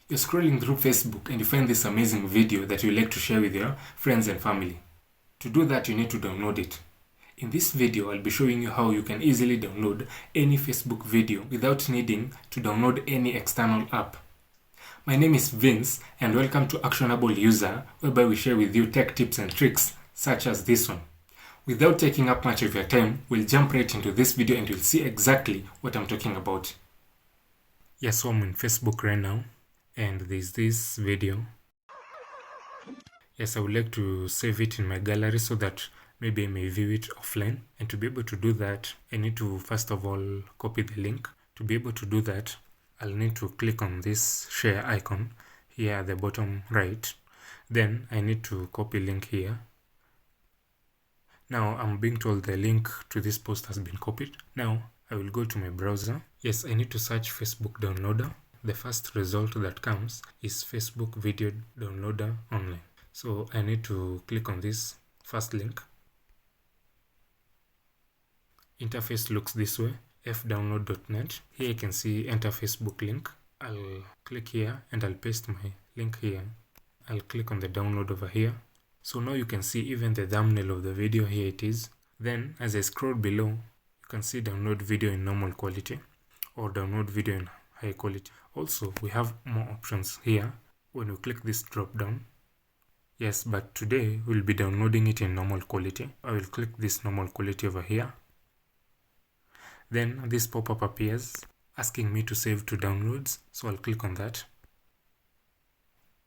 You're scrolling through Facebook and you find this amazing video that you like to share with your friends and family. To do that, you need to download it. In this video, I'll be showing you how you can easily download any Facebook video without needing to download any external app. My name is Vince and welcome to Actionable User, whereby we share with you tech tips and tricks such as this one. Without taking up much of your time, we'll jump right into this video and you'll see exactly what I'm talking about. Yes, so I'm in Facebook right now and there's this video. Yes, I would like to save it in my gallery so that maybe I may view it offline. And to be able to do that, I need to first of all copy the link. To be able to do that, I'll need to click on this share icon here at the bottom right. Then I need to copy link here. Now I'm being told the link to this post has been copied. Now I will go to my browser. Yes, I need to search Facebook Downloader. The first result that comes is Facebook Video Downloader Online. So I need to click on this first link. Interface looks this way, fdownload.net. Here you can see enter Facebook link. I'll click here and I'll paste my link here. I'll click on the download over here. So now you can see even the thumbnail of the video. Here it is. Then as I scroll below, you can see download video in normal quality or download video in high quality. Also, we have more options here when we click this drop down. Yes, but today we'll be downloading it in normal quality. I will click this normal quality over here. Then this pop-up appears asking me to save to downloads. So I'll click on that.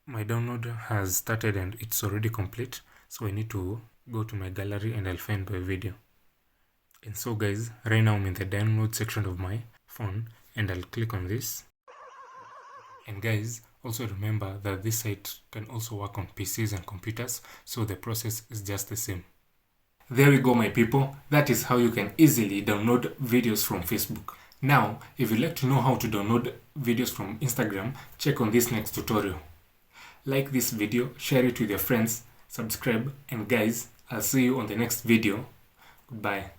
My download has started and it's already complete. So I need to go to my gallery and I'll find my video. And so guys, right now I'm in the download section of my phone and I'll click on this. And guys, also remember that this site can also work on PCs and computers, so the process is just the same. There we go, my people. That is how you can easily download videos from Facebook. Now, if you'd like to know how to download videos from Instagram, check on this next tutorial. Like this video, share it with your friends, subscribe, and guys, I'll see you on the next video. Goodbye.